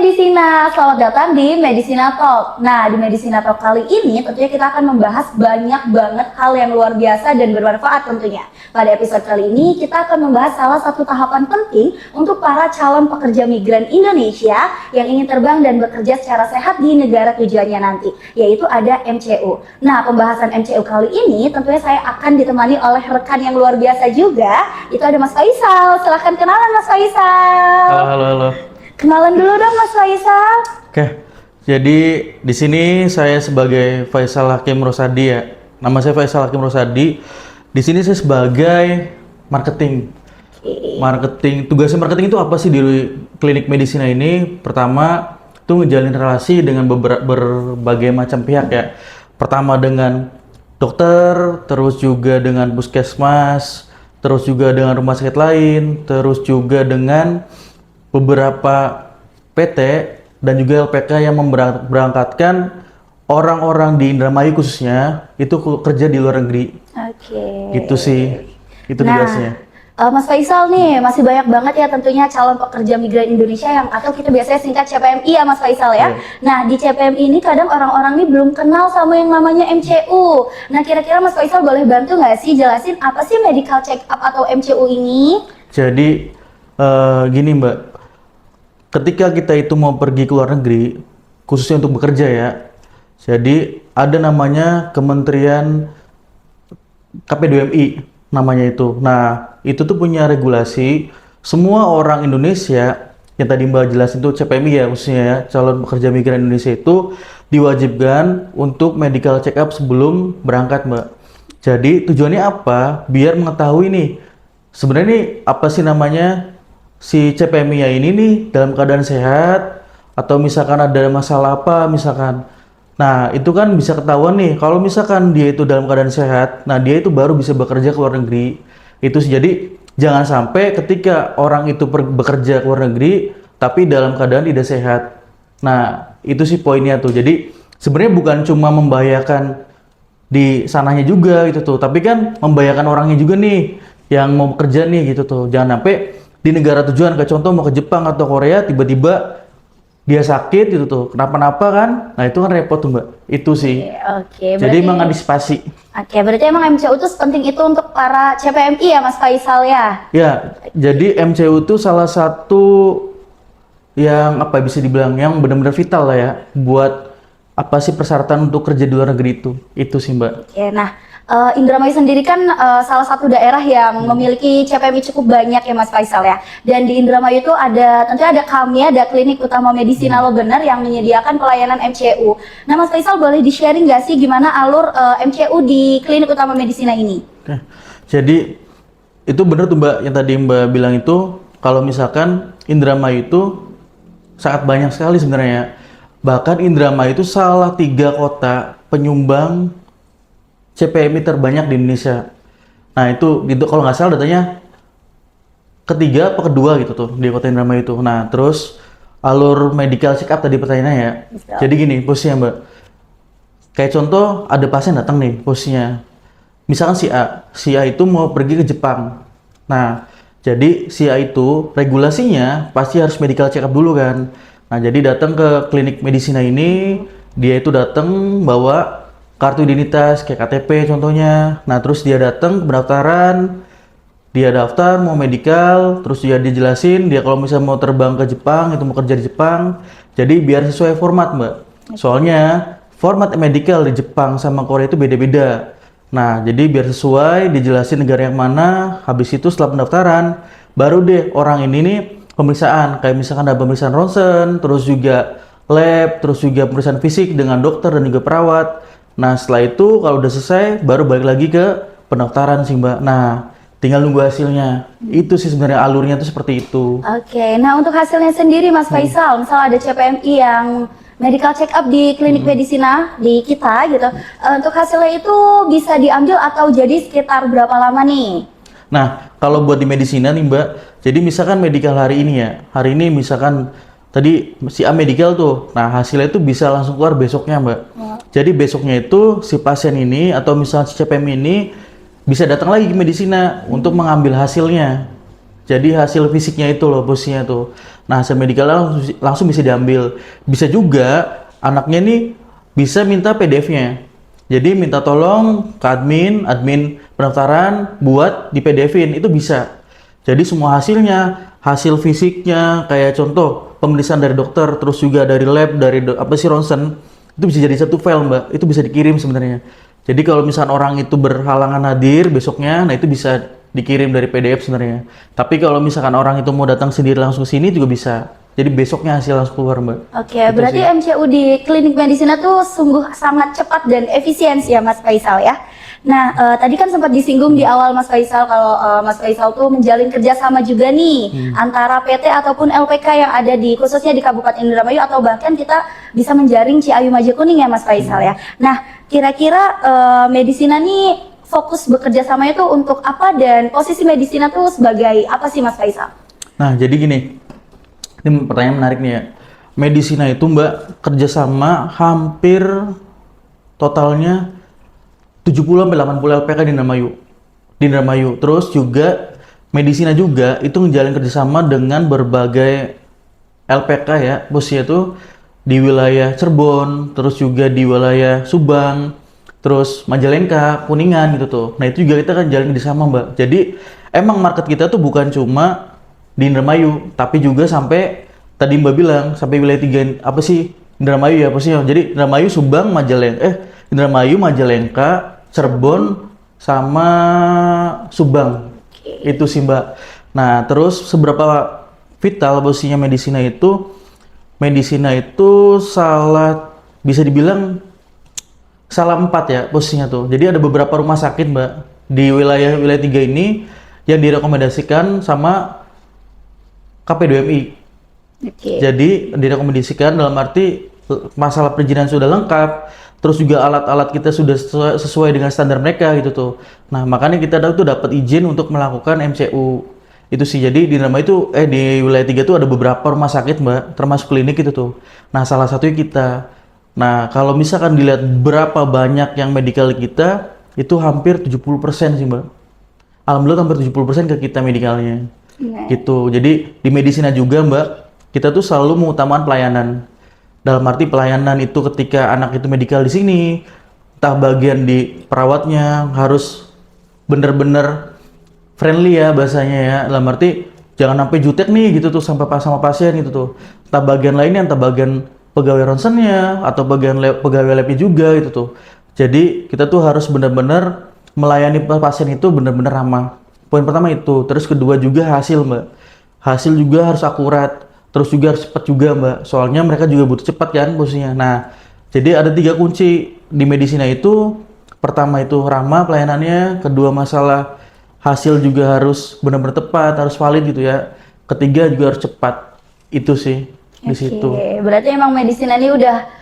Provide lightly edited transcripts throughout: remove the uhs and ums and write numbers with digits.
Medisina, selamat datang di Medisina Talk. Nah, di Medisina Talk kali ini tentunya kita akan membahas banyak banget hal yang luar biasa dan bermanfaat tentunya. Pada episode kali ini kita akan membahas salah satu tahapan penting untuk para calon pekerja migran Indonesia yang ingin terbang dan bekerja secara sehat di negara tujuannya nanti, yaitu ada MCU. Nah, pembahasan MCU kali ini tentunya saya akan ditemani oleh rekan yang luar biasa juga, itu ada Mas Faisal. Silahkan kenalan Mas Faisal. Halo. Kenalan dulu dong Mas Faisal. Oke, jadi di sini saya sebagai Faisal Hakim Rosadi ya. Nama saya Faisal Hakim Rosadi. Di sini saya sebagai marketing. Marketing, tugasnya marketing itu apa sih di klinik Medisina ini? Pertama, itu ngejalin relasi dengan berbagai macam pihak ya. Pertama dengan dokter, terus juga dengan puskesmas, terus juga dengan rumah sakit lain, terus juga dengan beberapa PT dan juga LPK yang memberangkatkan orang-orang di Indramayu khususnya itu kerja di luar negeri. Oke. Gitu sih, itu tugasnya. Mas Faisal nih, masih banyak banget ya tentunya calon pekerja migran Indonesia yang atau kita biasanya singkat CPMI ya Mas Faisal ya. Nah, di CPMI ini kadang orang-orang nih belum kenal sama yang namanya MCU. Nah, kira-kira Mas Faisal boleh bantu nggak sih jelasin apa sih medical check up atau MCU ini? Jadi gini Mbak, ketika kita itu mau pergi ke luar negeri, khususnya untuk bekerja ya, jadi ada namanya Kementerian KP2MI namanya itu. Nah, itu tuh punya regulasi semua orang Indonesia yang tadi Mbak jelasin itu CPMI ya, khususnya ya, calon pekerja migran Indonesia itu diwajibkan untuk medical check up sebelum berangkat Mbak. Jadi tujuannya apa? Biar mengetahui nih, sebenarnya nih apa sih namanya si CPMI ini nih dalam keadaan sehat atau misalkan ada masalah apa misalkan. Nah, itu kan bisa ketahuan nih kalau misalkan dia itu dalam keadaan sehat, nah dia itu baru bisa bekerja ke luar negeri. Itu sih, jadi jangan sampai ketika orang itu bekerja ke luar negeri tapi dalam keadaan tidak sehat. Nah, itu sih poinnya tuh. Jadi sebenarnya bukan cuma membahayakan di sananya juga gitu tuh, tapi kan membahayakan orangnya juga nih yang mau bekerja nih gitu tuh. Jangan sampai di negara tujuan, kayak contoh mau ke Jepang atau Korea, tiba-tiba dia sakit gitu tuh, kenapa-napa kan, nah itu kan repot tuh Mbak, itu sih. Oke, Jadi mengantisipasi. Oke, berarti emang MCU itu sepenting itu untuk para CPMI ya Mas Faisal ya? Ya, jadi MCU itu salah satu yang apa bisa dibilang yang benar-benar vital lah ya, buat apa sih persyaratan untuk kerja di luar negeri itu sih Mbak. Oke, nah Indramayu sendiri kan salah satu daerah yang memiliki CPMI cukup banyak ya Mas Faisal ya. Dan di Indramayu itu tentunya ada kami, ada Klinik Utama Medisina Lobener yang menyediakan pelayanan MCU. Nah Mas Faisal boleh di-sharing nggak sih gimana alur MCU di Klinik Utama Medisina ini? Oke. Jadi itu benar tuh Mbak yang tadi Mbak bilang itu, kalau misalkan Indramayu itu sangat banyak sekali sebenarnya. Bahkan Indramayu itu salah 3 kota penyumbang CPMI terbanyak di Indonesia. Nah itu kalau nggak salah datanya ketiga apa kedua gitu tuh di kota Indramayu itu. Nah terus alur medical check up tadi pertanyaannya ya. Jadi gini posisinya Mbak, kayak contoh ada pasien datang nih posisinya, misalkan si A itu mau pergi ke Jepang. Nah jadi si A itu regulasinya pasti harus medical check up dulu kan. Nah jadi datang ke klinik Medisina ini, dia itu datang bawa kartu identitas kayak KTP contohnya. Nah terus dia datang ke pendaftaran, dia daftar mau medical, terus dia dijelasin dia kalau misalnya mau terbang ke Jepang itu mau kerja di Jepang. Jadi biar sesuai format Mbak. Soalnya format medical di Jepang sama Korea itu beda-beda. Nah jadi biar sesuai dijelasin negara yang mana. Habis itu setelah pendaftaran baru deh orang ini nih pemeriksaan, kayak misalkan ada pemeriksaan ronsen, terus juga lab, terus juga pemeriksaan fisik dengan dokter dan juga perawat. Nah setelah itu kalau udah selesai baru balik lagi ke pendaftaran sih Mbak. Nah tinggal nunggu hasilnya. Itu sih sebenarnya alurnya tuh seperti itu. Oke, nah untuk hasilnya sendiri Mas Faisal, misal ada CPMI yang medical check up di klinik Medisina di kita gitu, untuk hasilnya itu bisa diambil atau jadi sekitar berapa lama nih? Nah kalau buat di Medisina nih Mbak, jadi misalkan medical hari ini ya, hari ini misalkan tadi si A medical tuh, nah hasilnya itu bisa langsung keluar besoknya Mbak. Jadi besoknya itu si pasien ini atau misalnya si CPM ini bisa datang lagi ke Medisina untuk mengambil hasilnya. Jadi hasil fisiknya itu loh bosnya tuh. Nah hasil medikalnya langsung bisa diambil. Bisa juga anaknya nih bisa minta PDF-nya. Jadi minta tolong ke admin pendaftaran buat di PDF-in itu bisa. Jadi semua hasilnya, hasil fisiknya kayak contoh pemeriksaan dari dokter, terus juga dari lab, dari ronsen, itu bisa jadi satu file mbak. Itu bisa dikirim sebenarnya. Jadi kalau misalkan orang itu berhalangan hadir besoknya, nah itu bisa dikirim dari PDF sebenarnya. Tapi kalau misalkan orang itu mau datang sendiri langsung ke sini juga bisa. Jadi besoknya hasil langsung keluar mbak. Oke, Gitu berarti sih. MCU di klinik medisina tuh sungguh sangat cepat dan efisiensi ya Mas Faisal ya. Nah, tadi kan sempat disinggung di awal Mas Faisal kalau Mas Faisal tuh menjalin kerjasama juga nih antara PT ataupun LPK yang ada di khususnya di Kabupaten Indramayu atau bahkan kita bisa menjaring Ciayu Majakuning ya Mas Faisal ya. Nah, kira-kira medisina nih fokus bekerja samanya tuh untuk apa dan posisi medisina tuh sebagai apa sih Mas Faisal? Nah jadi gini, ini pertanyaan menarik nih ya. Medisina itu mbak kerjasama hampir totalnya 70-80 LPK di Indramayu. Terus juga medisina juga itu menjalin kerjasama dengan berbagai LPK ya, bosnya tuh di wilayah Cirebon, terus juga di wilayah Subang, terus Majalengka, Kuningan gitu tuh. Nah itu juga kita kan jalin kerjasama mbak. Jadi emang market kita tuh bukan cuma di Indramayu, tapi juga sampai tadi mbak bilang sampai wilayah 3 apa sih Indramayu ya posisinya. Jadi Indramayu, Subang, Indramayu, Majalengka, Cirebon sama Subang. Itu sih mbak. Nah terus seberapa vital posisinya medisina itu salah bisa dibilang salah 4 ya posisinya tuh. Jadi ada beberapa rumah sakit mbak di wilayah 3 ini yang direkomendasikan sama KP2MI. Jadi direkomendasikan dalam arti masalah perizinan sudah lengkap, terus juga alat-alat kita sudah sesuai dengan standar mereka gitu tuh. Nah makanya kita tuh dapat izin untuk melakukan MCU itu sih. Jadi di nama itu di wilayah 3 tuh ada beberapa rumah sakit mbak, termasuk klinik gitu tuh. Nah salah satunya kita. Nah kalau misalkan dilihat berapa banyak yang medikal kita itu hampir 70% sih mbak. Alhamdulillah hampir 70% ke kita medikalnya. Gitu. Jadi di medisina juga mbak, kita tuh selalu mengutamakan pelayanan. Dalam arti pelayanan itu ketika anak itu medikal di sini, entah bagian di perawatnya harus bener-bener friendly ya bahasanya ya. Dalam arti jangan sampai jutek nih gitu tuh sampai pas sama pasien gitu tuh. Entah bagian lainnya, entah bagian pegawai ronsennya atau bagian pegawai labnya juga gitu tuh. Jadi kita tuh harus bener-bener melayani pasien itu bener-bener ramah. Poin pertama itu. Terus kedua juga hasil mbak. Hasil juga harus akurat. Terus juga harus cepat juga mbak, soalnya mereka juga butuh cepat kan posisinya. Nah, jadi ada 3 kunci di medisina itu. Pertama itu ramah pelayanannya, kedua masalah hasil juga harus benar-benar tepat, harus valid gitu ya. Ketiga juga harus cepat. Itu sih di situ. Berarti emang medisina ini udah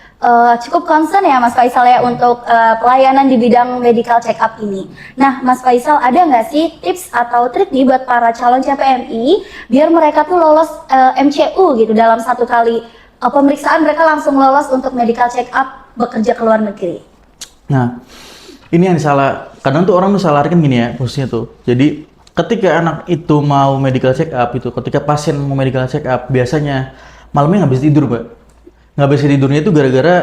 cukup concern ya Mas Faisal ya untuk pelayanan di bidang medical check up ini. Nah Mas Faisal ada nggak sih tips atau trik nih buat para calon CPNI biar mereka tuh lolos MCU gitu dalam satu kali pemeriksaan mereka langsung lolos untuk medical check up bekerja ke luar negeri? Nah ini yang salah, kadang tuh orang tuh salah kan gini ya posisinya tuh. Jadi ketika anak itu mau medical check up itu, ketika pasien mau medical check up biasanya malamnya nggak bisa tidur mbak. Nggak bisa tidurnya itu gara-gara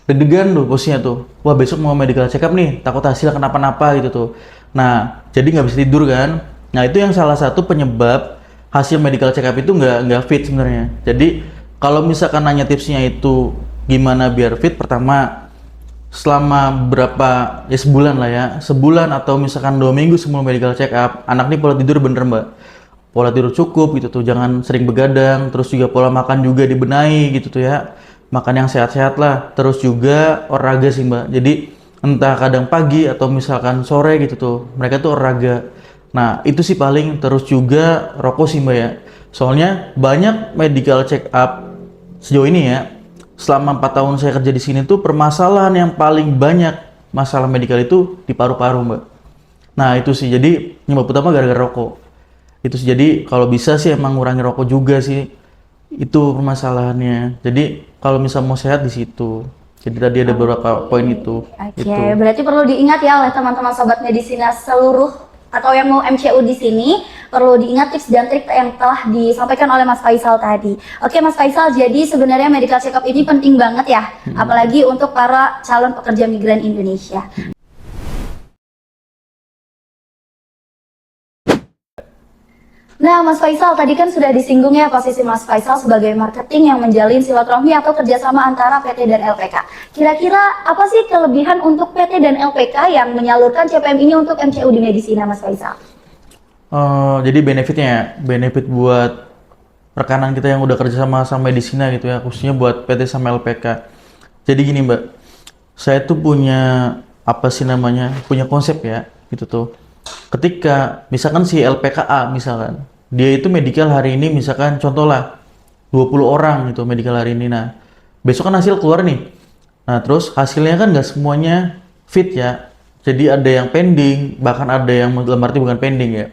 deg-degan tuh posisinya tuh. Wah besok mau medical check up nih, takut hasil kenapa-napa gitu tuh. Nah jadi nggak bisa tidur kan. Nah itu yang salah satu penyebab hasil medical check up itu nggak fit sebenarnya. Jadi kalau misalkan nanya tipsnya itu gimana biar fit, pertama selama berapa ya sebulan lah ya, sebulan atau misalkan 2 minggu sebelum medical check up, anak nih pola tidur bener mbak. Pola tidur cukup gitu tuh, jangan sering begadang, terus juga pola makan juga dibenahi gitu tuh ya, makan yang sehat-sehat lah, terus juga olahraga sih mbak. Jadi entah kadang pagi atau misalkan sore gitu tuh, mereka tuh olahraga. Nah itu sih paling, terus juga rokok sih mbak ya, soalnya banyak medical check up sejauh ini ya, selama 4 tahun saya kerja di sini tuh permasalahan yang paling banyak masalah medikal itu di paru-paru mbak. Nah itu sih, jadi penyebab utama gara-gara rokok. Itu sih, jadi kalau bisa sih emang ngurangi rokok juga sih, itu permasalahannya. Jadi kalau misal mau sehat di situ. Jadi tadi ada beberapa poin itu. Berarti perlu diingat ya oleh teman-teman sobat medisina seluruh atau yang mau MCU di sini perlu diingat tips dan trik yang telah disampaikan oleh Mas Faisal tadi. Oke Mas Faisal, jadi sebenarnya medical check up ini penting banget ya, apalagi untuk para calon pekerja migran Indonesia. Nah, Mas Faisal, tadi kan sudah disinggung ya posisi Mas Faisal sebagai marketing yang menjalin silaturahmi atau kerjasama antara PT dan LPK. Kira-kira apa sih kelebihan untuk PT dan LPK yang menyalurkan CPM ini untuk MCU di Medisina, Mas Faisal? Jadi benefitnya, benefit buat rekanan kita yang udah kerjasama sama Medisina gitu ya, khususnya buat PT sama LPK. Jadi gini Mbak, saya tuh punya punya konsep ya, gitu tuh. Ketika misalkan si LPKA misalkan dia itu medical hari ini misalkan contohlah 20 orang gitu medical hari ini, nah besok kan hasil keluar nih, nah terus hasilnya kan nggak semuanya fit ya, jadi ada yang pending, bahkan ada yang dalam arti bukan pending ya,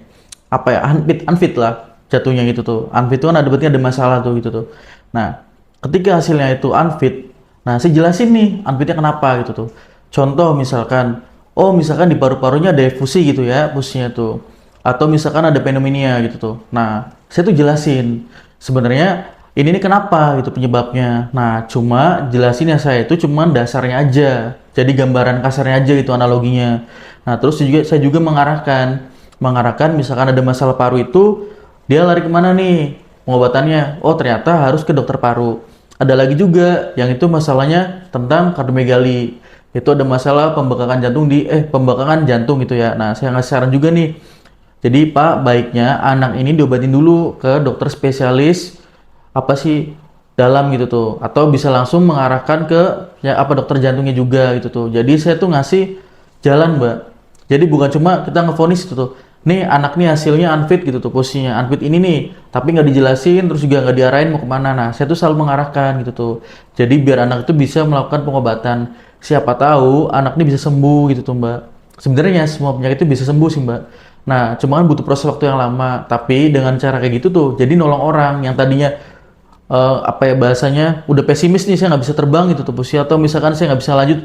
unfit lah jatuhnya gitu tuh. Unfit itu kan berarti ada masalah tuh gitu tuh. Nah ketika hasilnya itu unfit, nah saya jelasin nih unfitnya kenapa gitu tuh. Contoh misalkan misalkan di paru-parunya ada efusi gitu ya, fusinya tuh. Atau misalkan ada pneumonia gitu tuh. Nah, saya tuh jelasin sebenarnya ini kenapa gitu penyebabnya. Nah, cuma jelasinnya saya itu cuman dasarnya aja. Jadi gambaran kasarnya aja gitu analoginya. Nah, terus saya juga mengarahkan misalkan ada masalah paru itu dia lari kemana nih pengobatannya. Oh, ternyata harus ke dokter paru. Ada lagi juga yang itu masalahnya tentang kardiomegali. Itu ada masalah pembengkakan jantung gitu ya. Nah, saya ngasih saran juga nih. Jadi Pak, baiknya anak ini diobatin dulu ke dokter spesialis dalam gitu tuh, atau bisa langsung mengarahkan ke dokter jantungnya juga gitu tuh. Jadi saya tuh ngasih jalan Mbak. Jadi bukan cuma kita ngevonis gitu tuh. Nih anak nih hasilnya unfit gitu tuh, posisinya unfit ini nih, tapi nggak dijelasin, terus juga nggak diarahin mau kemana. Nah, saya tuh selalu mengarahkan gitu tuh. Jadi biar anak itu bisa melakukan pengobatan. Siapa tahu anak ini bisa sembuh gitu tuh Mbak. Sebenarnya semua penyakit itu bisa sembuh sih Mbak. Nah, cuma kan butuh proses waktu yang lama. Tapi dengan cara kayak gitu tuh, jadi nolong orang yang tadinya bahasanya udah pesimis nih, saya nggak bisa terbang gitu tuh posisi, atau misalkan saya nggak bisa lanjut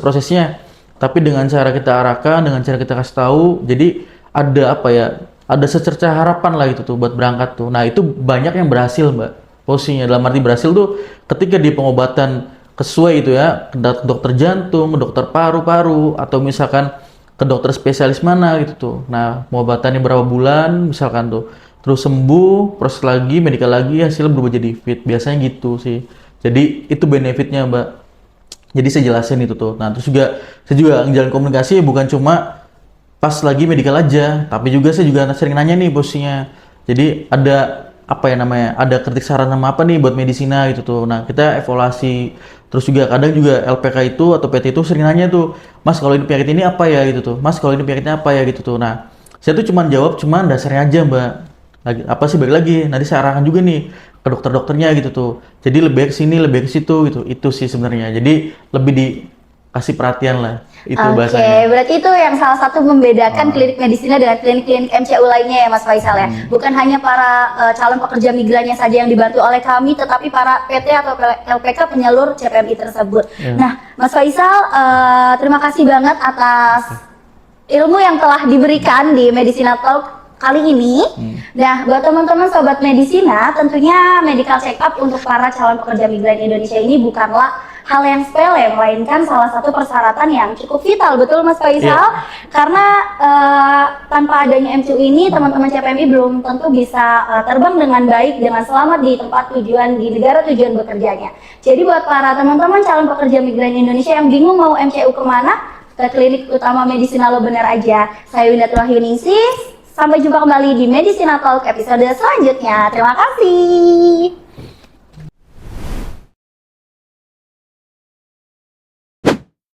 prosesnya. Tapi dengan cara kita arahkan, dengan cara kita kasih tahu, jadi ada secercah harapan lah gitu tuh buat berangkat tuh. Nah itu banyak yang berhasil Mbak. Posisinya dalam arti berhasil tuh ketika di pengobatan sesuai itu ya, ke dokter jantung, ke dokter paru-paru, atau misalkan ke dokter spesialis mana gitu tuh. Nah, pengobatannya berapa bulan misalkan tuh. Terus sembuh, proses lagi, medical lagi, hasilnya berubah jadi fit. Biasanya gitu sih. Jadi itu benefitnya Mbak. Jadi saya jelasin itu tuh. Nah, terus saya juga ngejalin komunikasi bukan cuma pas lagi medical aja, tapi juga saya juga sering nanya nih bosnya. Jadi ada ada kritik saran sama apa nih buat Medisina gitu tuh. Nah, kita evaluasi. Terus juga kadang juga LPK itu atau PT itu sering nanya tuh, Mas kalau ini penyakit ini apa ya gitu tuh. Mas kalau ini penyakitnya apa ya gitu tuh. Nah, saya tuh jawab dasarnya aja Mbak. Balik lagi, nanti saya arahkan juga nih ke dokter-dokternya gitu tuh. Jadi lebih ke sini, lebih ke situ gitu. Itu sih sebenarnya. Jadi lebih dikasih perhatian lah. Itu bahasanya. Oke, berarti itu yang salah satu membedakan klinik Medisina dengan klinik-klinik MCU lainnya ya Mas Faisal ya. Bukan hanya para calon pekerja migrannya saja yang dibantu oleh kami, tetapi para PT atau LPK penyalur CPMI tersebut. Nah, Mas Faisal, terima kasih banget atas ilmu yang telah diberikan di Medisina Talk kali ini. Nah, buat teman-teman sobat Medisina, tentunya medical check up untuk para calon pekerja migran Indonesia ini bukanlah hal yang sepele, melainkan salah satu persyaratan yang cukup vital, betul Mas Faisal? Karena tanpa adanya MCU ini, teman-teman CPMI belum tentu bisa terbang dengan baik, dengan selamat di tempat tujuan, di negara tujuan bekerjanya. Jadi buat para teman-teman calon pekerja migran Indonesia yang bingung mau MCU kemana, ke klinik utama Medisina lo bener aja. Saya Windatul Wahyuningsih. Sampai jumpa kembali di Medisina Talk episode selanjutnya. Terima kasih.